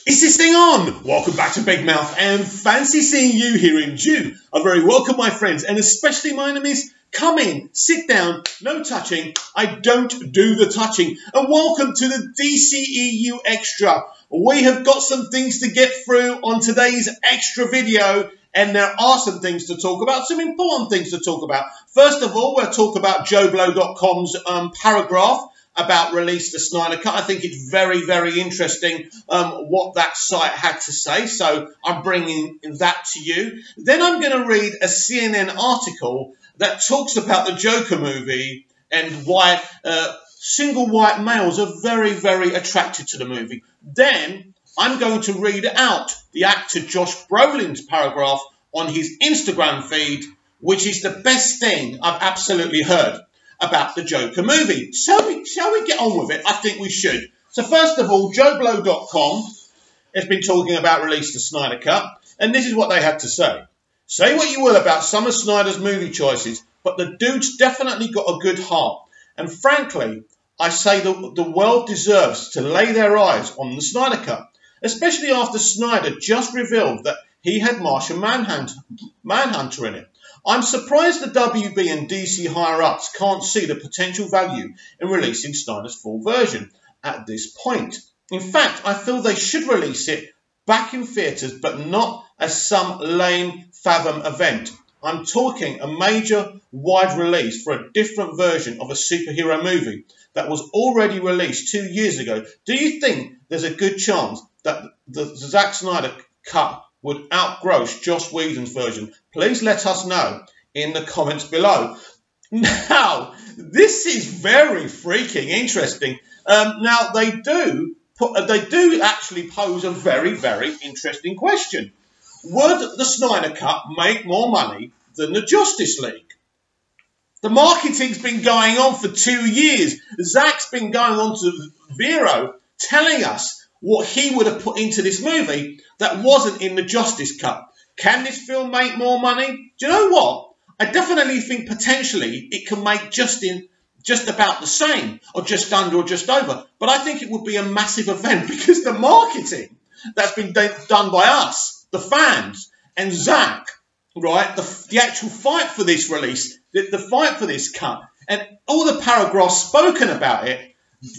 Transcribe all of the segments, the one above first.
Is this thing on? Welcome back to Big Mouth and fancy seeing you here in June. I'm very welcome, my friends, and especially my enemies. Come in, sit down, no touching. I don't do the touching. And welcome to the dceu extra. We have got some things to get through on today's extra video, and there are some things to talk about, some important things to talk about. First of all, we'll talk about JoBlo.com's paragraph about Release the Snyder Cut. I think it's very, very interesting what that site had to say, so I'm bringing that to you. Then I'm going to read a CNN article that talks about the Joker movie and why single white males are very, very attracted to the movie. Then I'm going to read out the actor Josh Brolin's paragraph on his Instagram feed, which is the best thing I've absolutely heard about the Joker movie. Shall we get on with it? I think we should. So first of all, JoBlo.com has been talking about Release the Snyder Cut, and this is what they had to say. Say what you will about some of Snyder's movie choices, but the dude's definitely got a good heart. And frankly, I say the world deserves to lay their eyes on the Snyder Cut, especially after Snyder just revealed that he had Martian Manhunter in it. I'm surprised the WB and DC higher-ups can't see the potential value in releasing Snyder's full version at this point. In fact, I feel they should release it back in theatres, but not as some lame Fathom event. I'm talking a major wide release for a different version of a superhero movie that was already released 2 years ago. Do you think there's a good chance that the Zack Snyder cut would outgross Joss Whedon's version? Please let us know in the comments below. Now, this is very freaking interesting. Now, they do actually pose a very, very interesting question. Would the Snyder Cut make more money than the Justice League? The marketing's been going on for 2 years. Zack's been going on to Vero telling us what he would have put into this movie that wasn't in the Justice Cut. Can this film make more money? Do you know what? I definitely think potentially it can make just about the same, or just under or just over. But I think it would be a massive event because the marketing that's been done by us, the fans, and Zack, right, the actual fight for this release, the fight for this cut, and all the paragraphs spoken about it,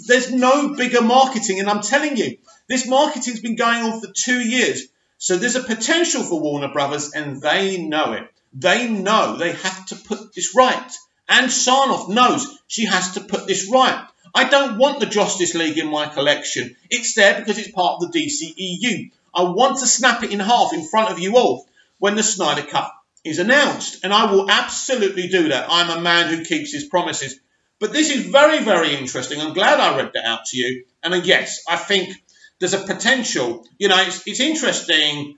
there's no bigger marketing. And I'm telling you, this marketing's been going on for 2 years. So there's a potential for Warner Brothers, and they know it. They know they have to put this right. And Sarnoff knows she has to put this right. I don't want the Justice League in my collection. It's there because it's part of the dceu. I want to snap it in half in front of you all when the Snyder Cut is announced. And I will absolutely do that. I'm a man who keeps his promises. But this is very, very interesting. I'm glad I read that out to you. And yes, I think there's a potential. You know, it's interesting.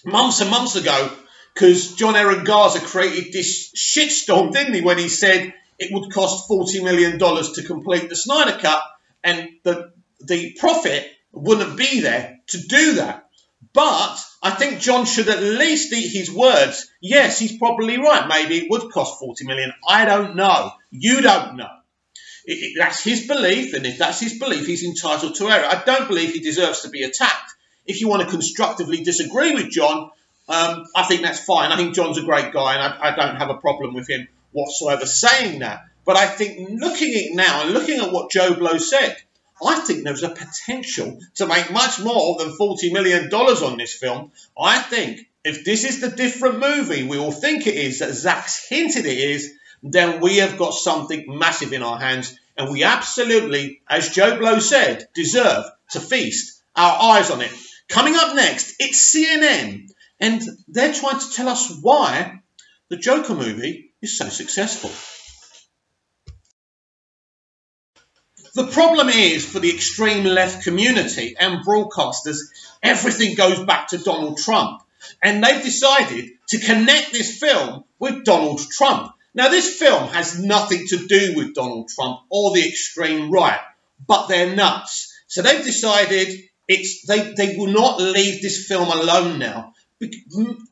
Months and months ago, because John Aaron Garza created this shitstorm, didn't he, when he said it would cost $40 million to complete the Snyder Cut, and the profit wouldn't be there to do that. But I think John should at least eat his words. Yes, he's probably right. Maybe it would cost $40 million. I don't know. You don't know. That's his belief, and if that's his belief, he's entitled to error. I don't believe he deserves to be attacked. If you want to constructively disagree with John, I think that's fine. I think John's a great guy, and I don't have a problem with him whatsoever saying that. But I think looking at it now and looking at what JoBlo said, I think there's a potential to make much more than $40 million on this film. I think if this is the different movie we all think it is, that Zack's hinted it is, then we have got something massive in our hands. And we absolutely, as JoBlo said, deserve to feast our eyes on it. Coming up next, it's CNN. And they're trying to tell us why the Joker movie is so successful. The problem is, for the extreme left community and broadcasters, everything goes back to Donald Trump. And they've decided to connect this film with Donald Trump. Now, this film has nothing to do with Donald Trump or the extreme right, but they're nuts. So they've decided they will not leave this film alone now,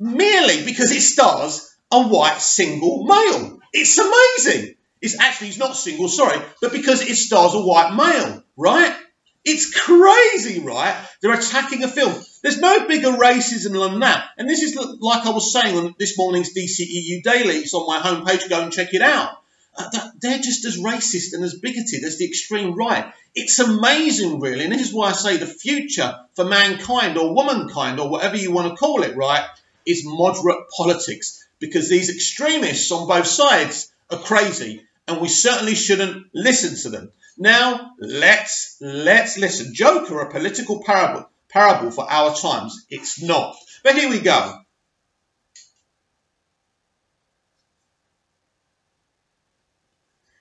merely because it stars a white single male. It's amazing. It's not single, sorry, but because it stars a white male, right? It's crazy, right? They're attacking a film. There's no bigger racism than that. And this is like I was saying on this morning's dceu Daily. It's on my homepage. Go and check it out. They're just as racist and as bigoted as the extreme right. It's amazing, really. And this is why I say the future for mankind or womankind or whatever you want to call it, right, is moderate politics. Because these extremists on both sides are crazy. And we certainly shouldn't listen to them. Now, let's listen. Joker, a political parable for our times. It's not. But here we go.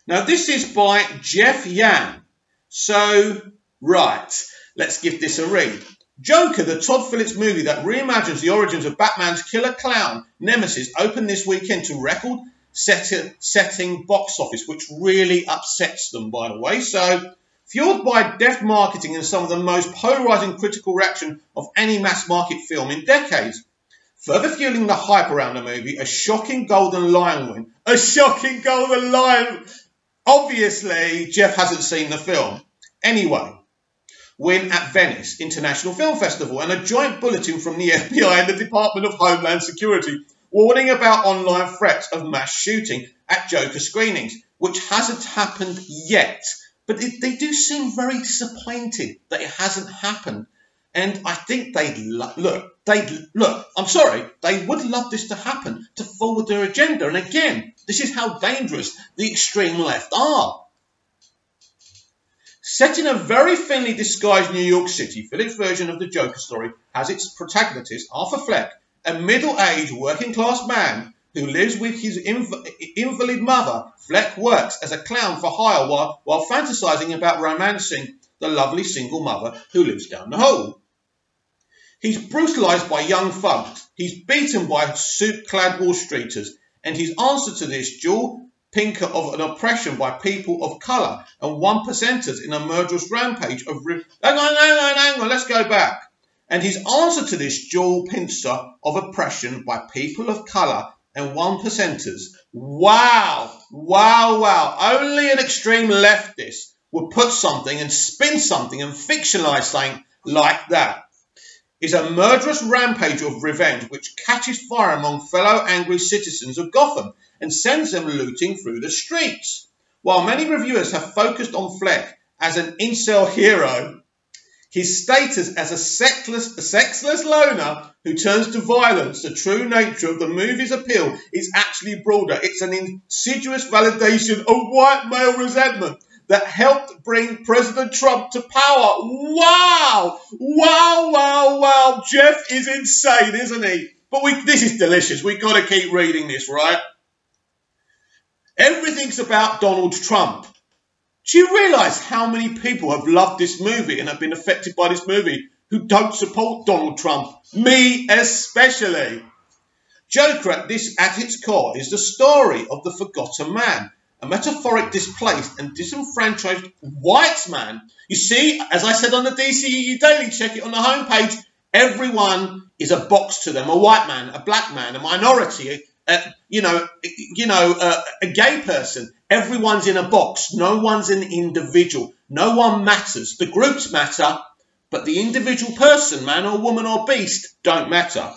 Now, this is by Jeff Yan. So, right, let's give this a read. Joker, the Todd Phillips movie that reimagines the origins of Batman's killer clown nemesis, opened this weekend to record-setting box office, which really upsets them, by the way. So, fueled by deft marketing and some of the most polarising critical reaction of any mass-market film in decades. Further fueling the hype around the movie, a shocking Golden Lion win. A shocking Golden Lion! Obviously, Jeff hasn't seen the film. Anyway, win at Venice International Film Festival and a joint bulletin from the FBI and the Department of Homeland Security warning about online threats of mass shooting at Joker screenings, which hasn't happened yet. But they do seem very disappointed that it hasn't happened. And I think they would love this to happen to forward their agenda. And again, this is how dangerous the extreme left are. Set in a very thinly disguised New York City, Phillips' version of the Joker story has its protagonist, Arthur Fleck, a middle-aged working-class man who lives with his invalid mother. Fleck works as a clown for hire while fantasizing about romancing the lovely single mother who lives down the hall. He's brutalized by young thugs. He's beaten by suit-clad Wall Streeters. And his answer to this dual pinker of an oppression by people of colour and 1%ers in a murderous rampage of... Hang on, let's go back. And his answer to this dual pincer of oppression by people of colour and 1%ers. Wow. Only an extreme leftist would put something and spin something and fictionalise something like that. Is a murderous rampage of revenge which catches fire among fellow angry citizens of Gotham and sends them looting through the streets. While many reviewers have focused on Fleck as an incel hero, his status as a sexless loner who turns to violence, the true nature of the movie's appeal is actually broader. It's an insidious validation of white male resentment that helped bring President Trump to power. Wow! Jeff is insane, isn't he? But this is delicious. We've got to keep reading this, right? Everything's about Donald Trump. Do you realise how many people have loved this movie and have been affected by this movie who don't support Donald Trump? Me especially. Joker at its core is the story of the forgotten man. A metaphoric, displaced and disenfranchised white man. You see, as I said on the dceu Daily, check it on the homepage, everyone is a box to them. A white man, a black man, a minority, a gay person. Everyone's in a box. No one's an individual. No one matters. The groups matter, but the individual person, man or woman or beast, don't matter.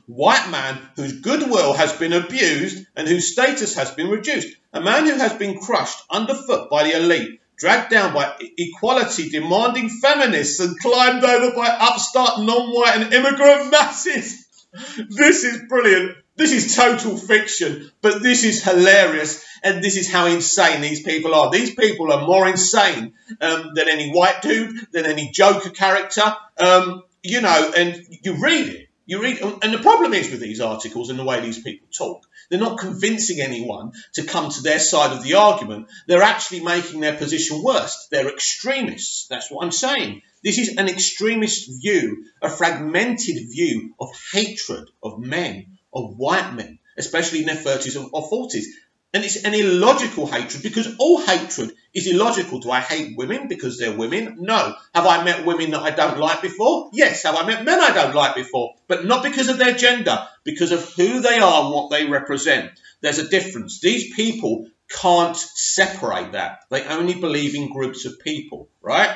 White man whose goodwill has been abused and whose status has been reduced. A man who has been crushed underfoot by the elite, dragged down by equality-demanding feminists and climbed over by upstart non-white and immigrant masses. This is brilliant. This is total fiction, but this is hilarious, and this is how insane these people are. These people are more insane than any white dude, than any Joker character, and you read it. And the problem is with these articles and the way these people talk, they're not convincing anyone to come to their side of the argument. They're actually making their position worse. They're extremists. That's what I'm saying. This is an extremist view, a fragmented view of hatred of men, of white men, especially in their 30s or 40s. And it's an illogical hatred because all hatred is illogical. Do I hate women because they're women? No. Have I met women that I don't like before? Yes. Have I met men I don't like before? But not because of their gender, because of who they are and what they represent. There's a difference. These people can't separate that. They only believe in groups of people, right?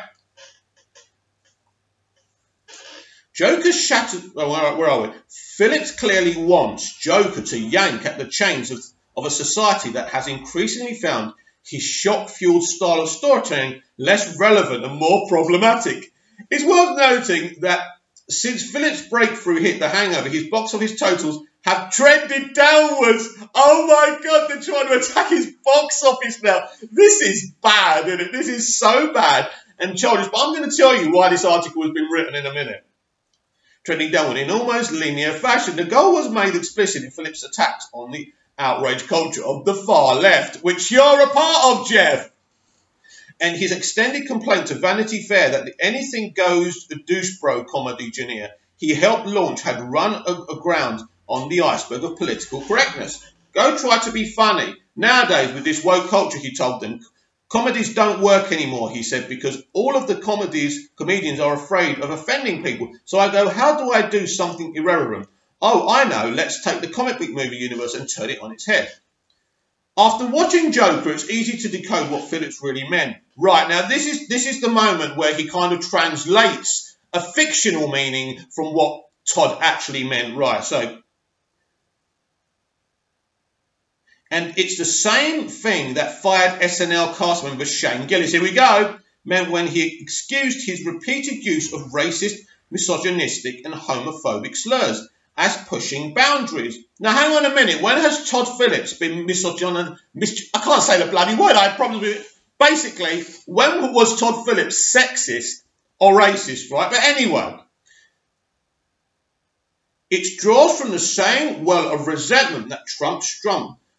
Joker shattered, well, where are we? Phillips clearly wants Joker to yank at the chains of a society that has increasingly found his shock-fueled style of storytelling less relevant and more problematic. It's worth noting that since Phillips' breakthrough hit The Hangover, his box office totals have trended downwards. Oh my God, they're trying to attack his box office now. This is bad, isn't it? This is so bad and childish. But I'm going to tell you why this article has been written in a minute. Trending downward in almost linear fashion. The goal was made explicit in Phillips' attacks on the outrage culture of the far left, which you're a part of, Jeff. And his extended complaint to Vanity Fair that the anything goes douche bro comedy genre he helped launch had run aground on the iceberg of political correctness. Go try to be funny. Nowadays, with this woke culture, he told them, comedies don't work anymore, he said, because all of the comedians are afraid of offending people. So I go, how do I do something irreverent? Oh, I know, let's take the comic book movie universe and turn it on its head. After watching Joker, it's easy to decode what Phillips really meant. Right, now this is the moment where he kind of translates a fictional meaning from what Todd actually meant. Right, so... And it's the same thing that fired SNL cast member Shane Gillis, here we go, meant when he excused his repeated use of racist, misogynistic and homophobic slurs as pushing boundaries. Now, hang on a minute. When has Todd Phillips been misogynist? I can't say the bloody word. I probably... Basically, when was Todd Phillips sexist or racist, right? But anyway, it draws from the same well of resentment that Trump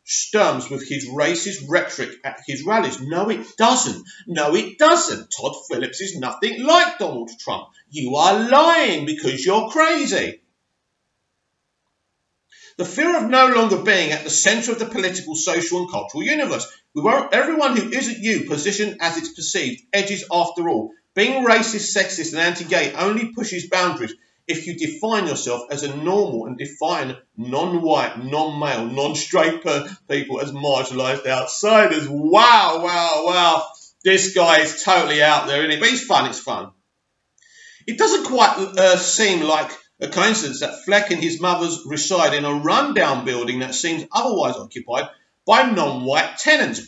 storms with his racist rhetoric at his rallies. No, it doesn't. No, it doesn't. Todd Phillips is nothing like Donald Trump. You are lying because you're crazy. The fear of no longer being at the centre of the political, social and cultural universe. Everyone who isn't you, positioned as it's perceived, edges after all. Being racist, sexist and anti-gay only pushes boundaries if you define yourself as a normal and define non-white, non-male, non-straight people as marginalised outsiders. Wow, wow, wow. This guy is totally out there, isn't he? But he's fun, it's fun. It doesn't quite seem like a coincidence that Fleck and his mothers reside in a rundown building that seems otherwise occupied by non-white tenants.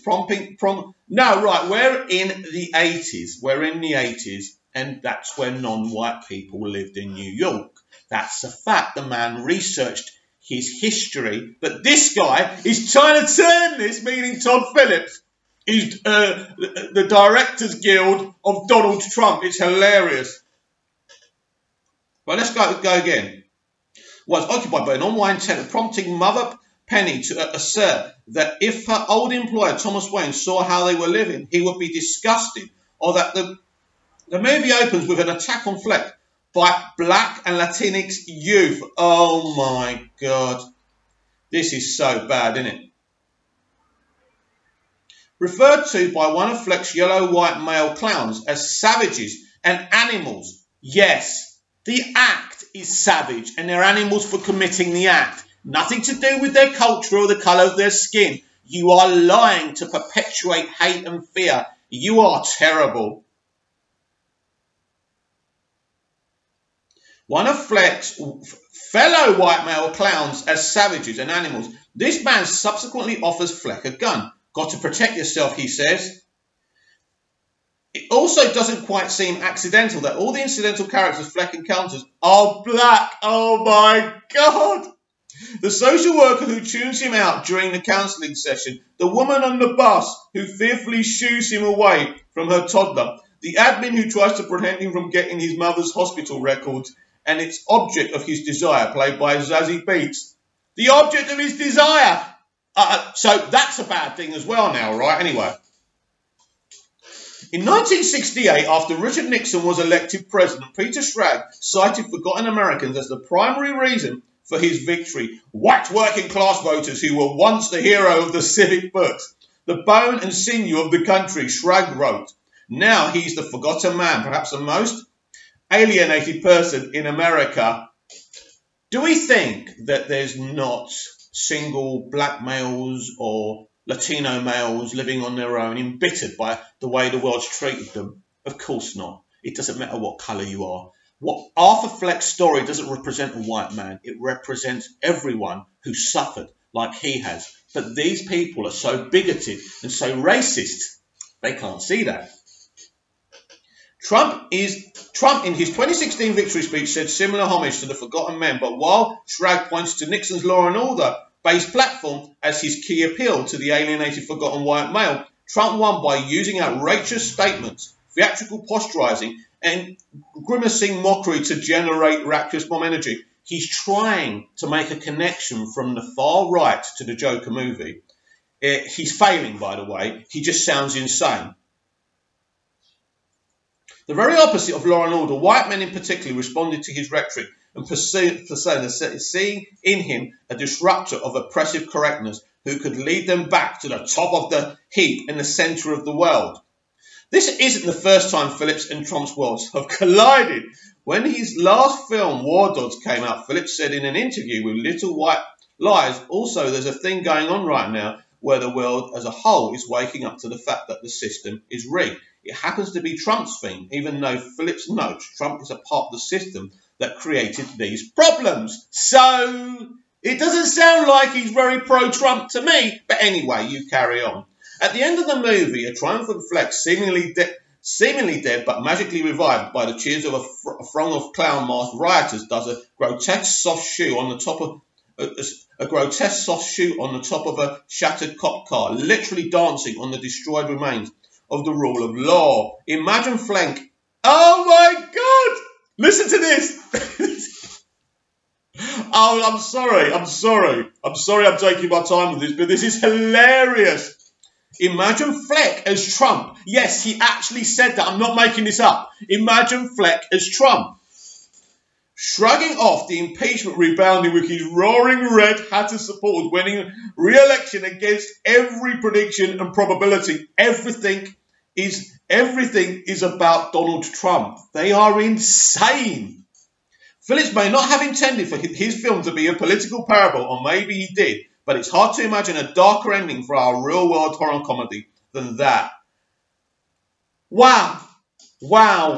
No, right, we're in the 80s. We're in the 80s. And that's where non-white people lived in New York. That's a fact. The man researched his history. But this guy is trying to turn this, meaning Todd Phillips. He's the Directors Guild of Donald Trump. It's hilarious. Well, let's go again. Was occupied by a non-white tenant, prompting Mother Penny to assert that if her old employer, Thomas Wayne, saw how they were living, he would be disgusted, or that the movie opens with an attack on Fleck by black and Latinx youth. Oh my God. This is so bad, isn't it? Referred to by one of Fleck's yellow-white male clowns as savages and animals. Yes, the act is savage and they're animals for committing the act. Nothing to do with their culture or the colour of their skin. You are lying to perpetuate hate and fear. You are terrible. One of Fleck's fellow white male clowns as savages and animals. This man subsequently offers Fleck a gun. Got to protect yourself, he says. It also doesn't quite seem accidental that all the incidental characters Fleck encounters are black. Oh my God. The social worker who tunes him out during the counselling session. The woman on the bus who fearfully shoos him away from her toddler. The admin who tries to prevent him from getting his mother's hospital records. And its object of his desire, played by Zazie Beetz. The object of his desire! So that's a bad thing as well now, right? Anyway. In 1968, after Richard Nixon was elected president, Peter Schrag cited forgotten Americans as the primary reason for his victory. White working class voters who were once the hero of the civic books. The bone and sinew of the country, Schrag wrote. Now he's the forgotten man, perhaps the most alienated person in America. Do we think that there's not single black males or Latino males living on their own, embittered by the way the world's treated them? Of course not. It doesn't matter what colour you are. What Arthur Fleck's story doesn't represent a white man. It represents everyone who suffered like he has. But these people are so bigoted and so racist, they can't see that. Trump in his 2016 victory speech said similar homage to the forgotten men, but while Schrag points to Nixon's law and order based platform as his key appeal to the alienated forgotten white male, Trump won by using outrageous statements, theatrical posturizing and grimacing mockery to generate rapturous bomb energy. He's trying to make a connection from the far right to the Joker movie. He's failing, by the way. He just sounds insane. The very opposite of law and order, white men in particular responded to his rhetoric and seeing in him a disruptor of oppressive correctness who could lead them back to the top of the heap in the centre of the world. This isn't the first time Phillips and Trump's worlds have collided. When his last film, War Dogs, came out, Phillips said in an interview with Little White Lies, also there's a thing going on right now where the world as a whole is waking up to the fact that the system is rigged. It happens to be Trump's thing, even though Phillips notes Trump is a part of the system that created these problems. So it doesn't sound like he's very pro-Trump to me, but anyway, you carry on. At the end of the movie, a triumphant Fleck, seemingly dead but magically revived by the cheers of a throng of clown masked rioters, does a grotesque soft shoe on the top of a shattered cop car, literally dancing on the destroyed remains of the rule of law. Imagine Fleck. Oh my God! Listen to this. Oh, I'm sorry I'm taking my time with this, but this is hilarious. Imagine Fleck as Trump. Yes, he actually said that. I'm not making this up. Imagine Fleck as Trump. Shrugging off the impeachment, rebounding with his roaring red hatted supporters, winning re-election against every prediction and probability. Everything is about Donald Trump. They are insane. Phillips may not have intended for his film to be a political parable, or maybe he did, but it's hard to imagine a darker ending for our real-world horror comedy than that. Wow. Look,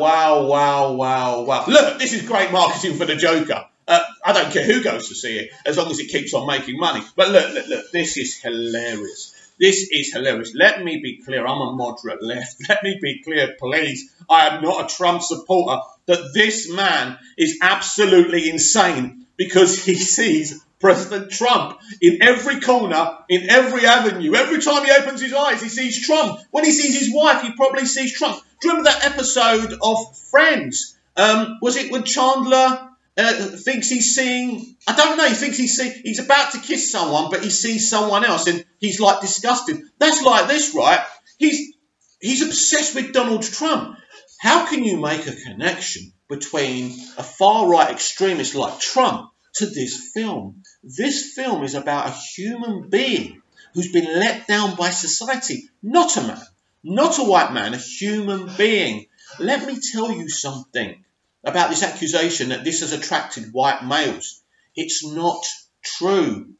this is great marketing for the Joker. I don't care who goes to see it, as long as it keeps on making money. But look, this is hilarious. This is hilarious. Let me be clear. I'm a moderate left. Let me be clear, please. I am not a Trump supporter. That this man is absolutely insane because he sees President Trump in every corner, in every avenue. Every time he opens his eyes, he sees Trump. When he sees his wife, he probably sees Trump. Do you remember that episode of Friends? Was it when Chandler thinks he's seeing, I don't know, he thinks he's about to kiss someone, but he sees someone else and he's like disgusted. That's like this, right? He's obsessed with Donald Trump. How can you make a connection between a far-right extremist like Trump to this film? This film is about a human being who's been let down by society. Not a man, not a white man, a human being. Let me tell you something about this accusation that this has attracted white males. It's not true.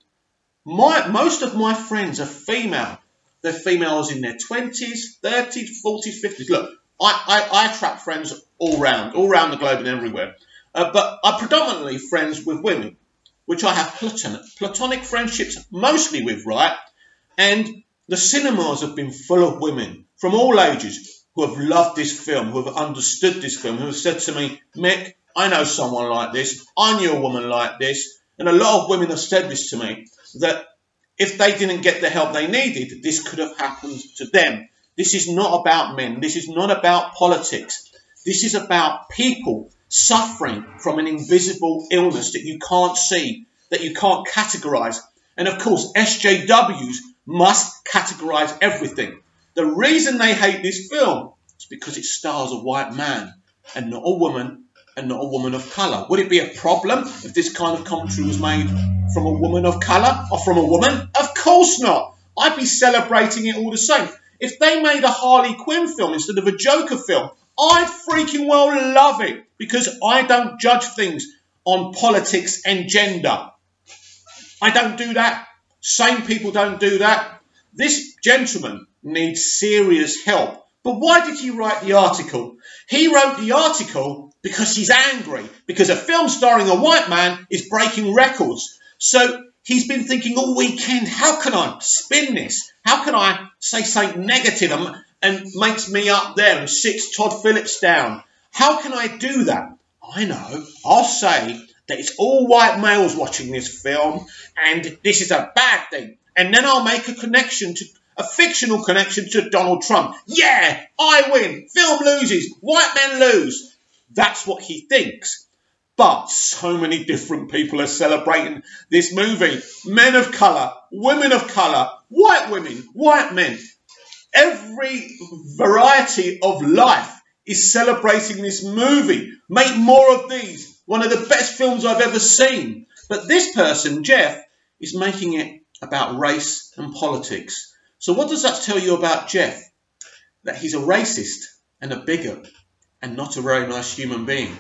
Most of my friends are female. They're females in their 20s, 30s, 40s, 50s. Look, I attract friends all round the globe and everywhere. But I'm predominantly friends with women, which I have platonic friendships mostly with, right? And the cinemas have been full of women from all ages who have loved this film, who have understood this film, who have said to me, Mick, I know someone like this, I knew a woman like this. And a lot of women have said this to me, that if they didn't get the help they needed, this could have happened to them. This is not about men. This is not about politics. This is about people suffering from an invisible illness that you can't see, that you can't categorise. And of course, SJWs must categorise everything. The reason they hate this film is because it stars a white man and not a woman, and not a woman of colour. Would it be a problem if this kind of commentary was made from a woman of colour or from a woman? Of course not. I'd be celebrating it all the same. If they made a Harley Quinn film instead of a Joker film, I'd freaking well love it, because I don't judge things on politics and gender. I don't do that. Sane people don't do that. This gentleman needs serious help. But why did he write the article? He wrote the article because he's angry, because a film starring a white man is breaking records. So he's been thinking all weekend, how can I spin this? How can I say something negative and makes me up there and sits Todd Phillips down? How can I do that? I know, I'll say that it's all white males watching this film and this is a bad thing. And then I'll make a fictional connection to Donald Trump. Yeah, I win. Film loses. White men lose. That's what he thinks. But so many different people are celebrating this movie. Men of colour, women of colour, white women, white men. Every variety of life is celebrating this movie. Make more of these. One of the best films I've ever seen. But this person, Jeff, is making it about race and politics. So what does that tell you about Jeff? That he's a racist and a bigot and not a very nice human being.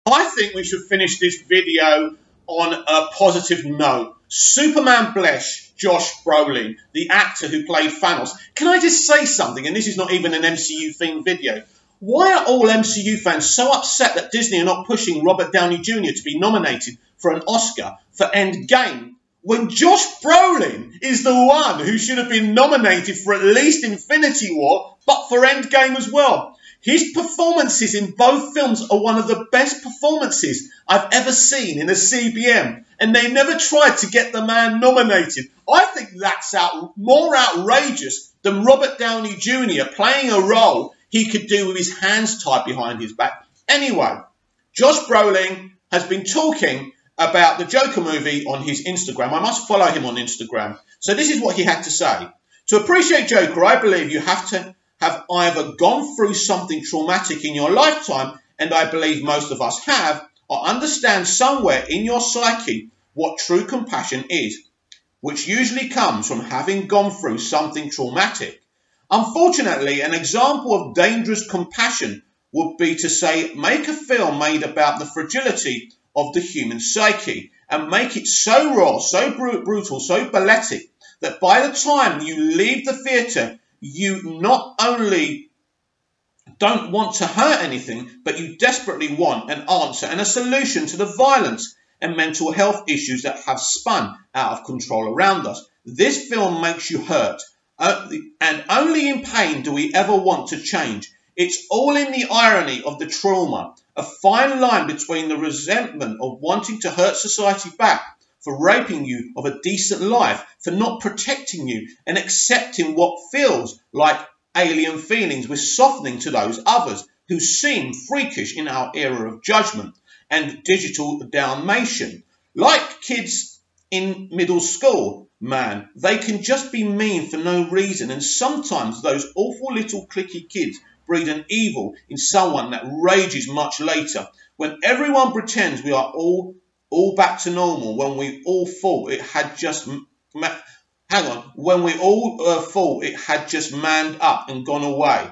I think we should finish this video on a positive note. Superman Blesh, Josh Brolin, the actor who played Thanos. Can I just say something? And this is not even an MCU themed video. Why are all MCU fans so upset that Disney are not pushing Robert Downey Jr. to be nominated for an Oscar for Endgame, when Josh Brolin is the one who should have been nominated for at least Infinity War, but for Endgame as well? His performances in both films are one of the best performances I've ever seen in a CBM, and they never tried to get the man nominated. I think that's more outrageous than Robert Downey Jr. playing a role he could do with his hands tied behind his back. Anyway, Josh Brolin has been talking about the Joker movie on his Instagram. I must follow him on Instagram. So this is what he had to say. To appreciate Joker, I believe you have to have either gone through something traumatic in your lifetime, and I believe most of us have, or understand somewhere in your psyche what true compassion is, which usually comes from having gone through something traumatic. Unfortunately, an example of dangerous compassion would be to say, make a film made about the fragility of the human psyche and make it so raw, so brutal, so balletic that by the time you leave the theatre, you not only don't want to hurt anything, but you desperately want an answer and a solution to the violence and mental health issues that have spun out of control around us. This film makes you hurt, and only in pain do we ever want to change. It's all in the irony of the trauma, a fine line between the resentment of wanting to hurt society back for raping you of a decent life, for not protecting you and accepting what feels like alien feelings with softening to those others who seem freakish in our era of judgment and digital Dalmatian. Like kids in middle school, man, they can just be mean for no reason, and sometimes those awful little cliquey kids breed an evil in someone that rages much later, when everyone pretends we are all back to normal, when we all thought it had just manned up and gone away.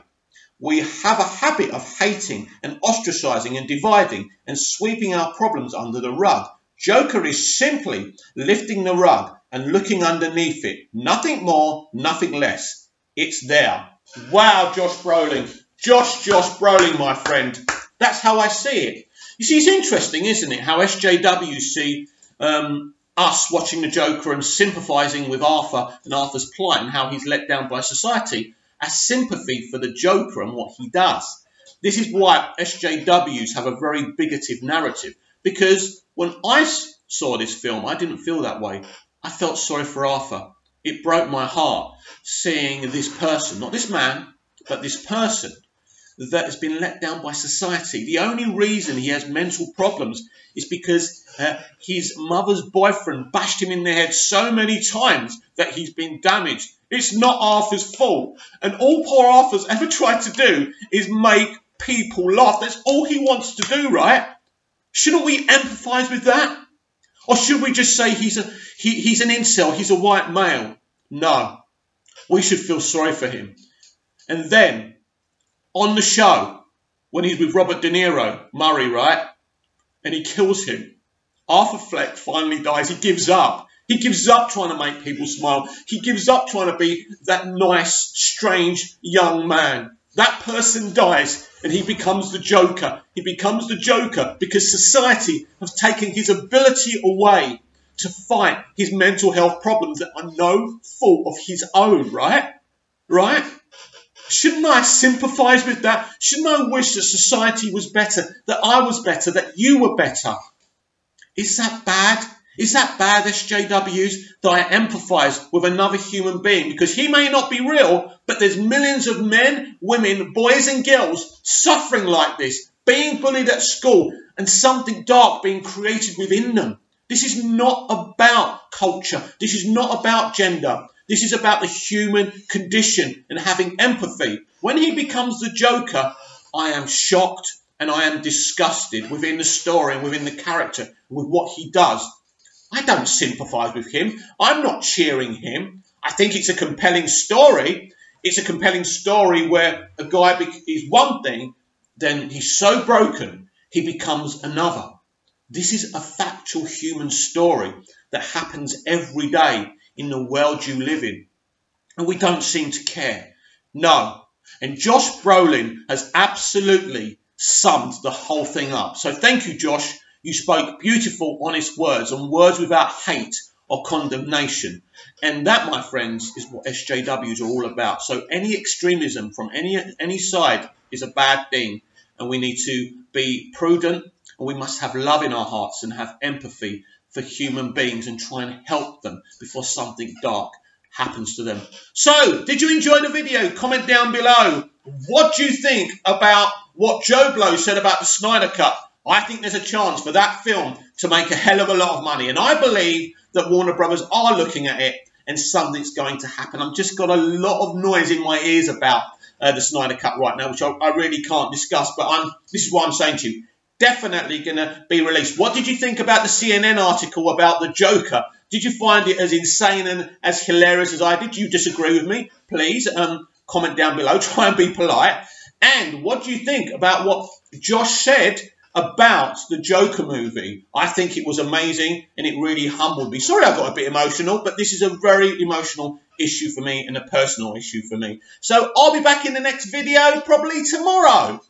We have a habit of hating and ostracizing and dividing and sweeping our problems under the rug. Joker is simply lifting the rug and looking underneath it. Nothing more, nothing less. It's there. Wow, Josh Brolin. Josh Brolin, my friend. That's how I see it. You see, it's interesting, isn't it, how SJWs see us watching the Joker and sympathising with Arthur and Arthur's plight and how he's let down by society as sympathy for the Joker and what he does. This is why SJWs have a very bigoted narrative, because when I saw this film, I didn't feel that way. I felt sorry for Arthur. It broke my heart seeing this person, not this man, but this person that has been let down by society. The only reason he has mental problems is because his mother's boyfriend bashed him in the head so many times that he's been damaged. It's not Arthur's fault. And all poor Arthur's ever tried to do is make people laugh. That's all he wants to do, right? Shouldn't we empathise with that? Or should we just say he's an incel, he's a white male? No. We should feel sorry for him. And then, on the show, when he's with Robert De Niro, Murray, right? And he kills him. Arthur Fleck finally dies. He gives up. He gives up trying to make people smile. He gives up trying to be that nice, strange young man. That person dies and he becomes the Joker. He becomes the Joker because society has taken his ability away to fight his mental health problems that are no fault of his own, right? Right? Shouldn't I sympathise with that? Shouldn't I wish that society was better, that I was better, that you were better? Is that bad? Is that bad, SJWs, that I empathise with another human being? Because he may not be real, but there's millions of men, women, boys and girls suffering like this, being bullied at school, and something dark being created within them. This is not about culture. This is not about gender. This is about the human condition and having empathy. When he becomes the Joker, I am shocked and I am disgusted within the story and within the character, with what he does. I don't sympathise with him. I'm not cheering him. I think it's a compelling story. It's a compelling story where a guy is one thing, then he's so broken, he becomes another. This is a factual human story that happens every day in the world you live in. And we don't seem to care. No. And Josh Brolin has absolutely summed the whole thing up. So thank you, Josh. You spoke beautiful, honest words, and words without hate or condemnation. And that, my friends, is what SJWs are all about. So any extremism from any side is a bad thing. And we need to be prudent, and we must have love in our hearts and have empathy for human beings and try and help them before something dark happens to them. So, did you enjoy the video? Comment down below. What do you think about what Joe Blow said about the Snyder Cut? I think there's a chance for that film to make a hell of a lot of money. And I believe that Warner Brothers are looking at it and something's going to happen. I've just got a lot of noise in my ears about the Snyder Cut right now, which I really can't discuss. But this is what I'm saying to you. Definitely going to be released. What did you think about the CNN article about the Joker? Did you find it as insane and as hilarious as I did? Do you disagree with me? Please comment down below. Try and be polite. And what do you think about what Josh said about the Joker movie? I think it was amazing and it really humbled me. Sorry I got a bit emotional, but this is a very emotional issue for me and a personal issue for me. So I'll be back in the next video probably tomorrow.